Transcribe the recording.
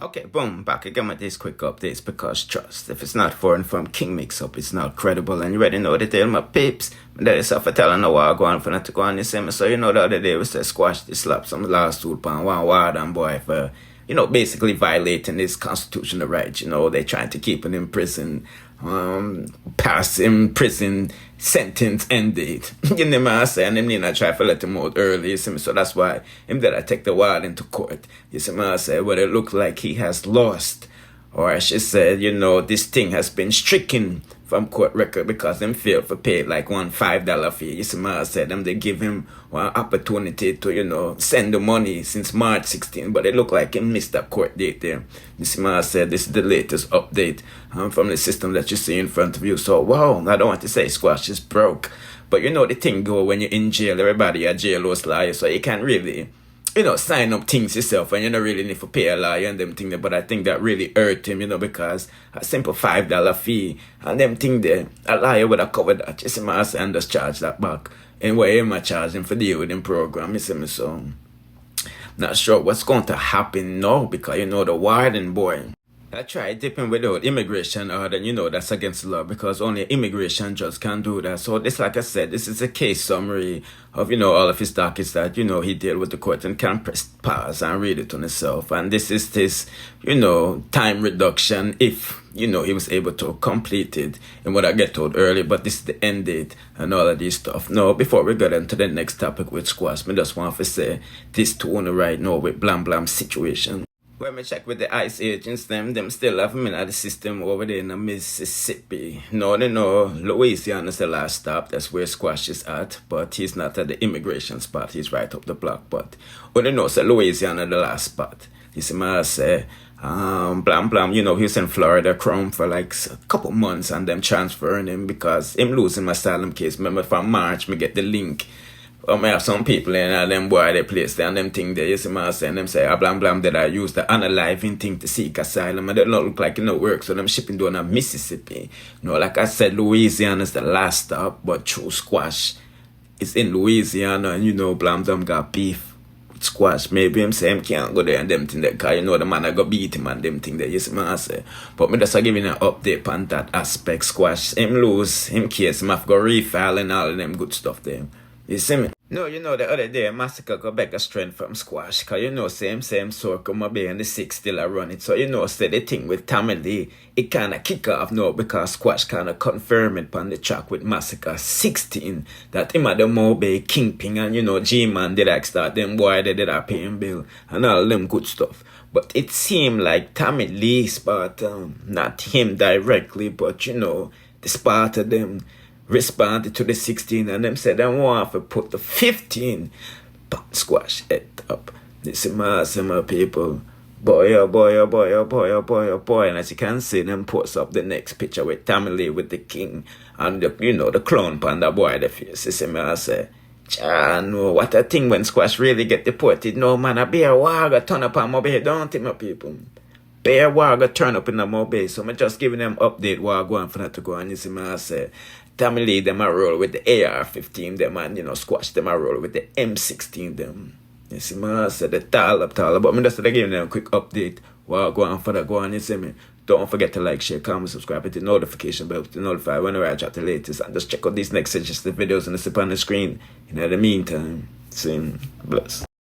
Okay, boom, back again with these quick updates because trust, if it's not foreign from Kingmixup, it's not credible. And you already know the deal, my peeps. That is for telling no while going for not to go on this same. So you know the other day we said squash this slap some lawsuit on one Warden boy for, basically violating his constitutional rights. They're trying to keep him in prison, past in prison sentence end date. You know what I'm saying? And I try to let him out early, you see me? So that's why him that I take the Warden to court. You see what I'm saying? But it looks like he has lost, or I should say, this thing has been stricken from court record because them failed for pay like $5 fee. You see what I said? They give him one opportunity to, send the money since March 16, but it looked like he missed that court date there. You see what I said? This is the latest update from the system that you see in front of you. So, wow, I don't want to say squash is broke, but the thing go when you're in jail, everybody a jail host lawyer, so you can't really sign up things yourself and you don't really need to pay a lawyer and them things. But I think that really hurt him, because a simple $5 fee and them things there, a lawyer would have covered that. You see me, I say, and just charge that back. And where am I charging for deal with him program? You see me, so not sure what's going to happen now because the Warden boy, I tried dipping without immigration order, that's against the law because only immigration judge can do that. So this, like I said, this is a case summary of, all of his dockets that, he dealt with the court and can press pause and read it on himself. And this is time reduction if, he was able to complete it and what I get told earlier, but this is the end date and all of this stuff. Now, before we get into the next topic with squash, I just want to say this to one right now with blam situation. When we check with the ICE agents, them still have him in the system over there in Mississippi. No, they know Louisiana is the last stop. That's where Squash is at. But he's not at the immigration spot. He's right up the block. But they know so Louisiana the last spot. You see me, I say, blam, he was in Florida Chrome for like a couple months and them transferring him because him losing my asylum case. Remember from March, me get the link. I have some people in them boy they place there and them thing there, you see me saying them say blam that I use the unaliving thing to seek asylum and they don't look like work, so them shipping down to Mississippi. Like I said, Louisiana is the last stop, but true squash is in Louisiana and blam got beef with squash. Maybe him say him can't go there and them thing there because the man I go beat him and them thing there, you see me say. But me just giving an update on that aspect. Squash him lose him case, him have to go refile and all of them good stuff there. You see me? No, the other day, MASICKA got back a strength from squash. Because, same circle, my bay and the 6 still a run it. So, say the thing with Tammy Lee, it kind of kick off now because squash kind of confirm it on the track with MASICKA 16. That him at the Mobe Kingpin and, G-Man did start them boy, they did a paying bill and all them good stuff. But it seemed like Tammy Lee, SPARTA, not him directly, but, the SPARTA them, responded to the 16 and them said they want to put the 15 squash it up. This is my people. Boy. And as you can see, them post up the next picture with Tammy Lee with the king and the clown panda boy the face. You see me, I say, no, what a thing when squash really get deported. No man, a bear waga turn up on my bay, don't it, my people? Bear waga turn up in the mobile, so I'm just giving them update while I'm going for that to go and you see me, I say, Tammy Lee them a roll with the AR-15 them and squash them a roll with the M16 them. You see me, I say the taller, but I'm just giving them a quick update while I'm going for that go on, you see me. Don't forget to like, share, comment, subscribe, hit the notification bell to notify whenever I drop the latest and just check out these next suggested videos on the screen. In the meantime, bless.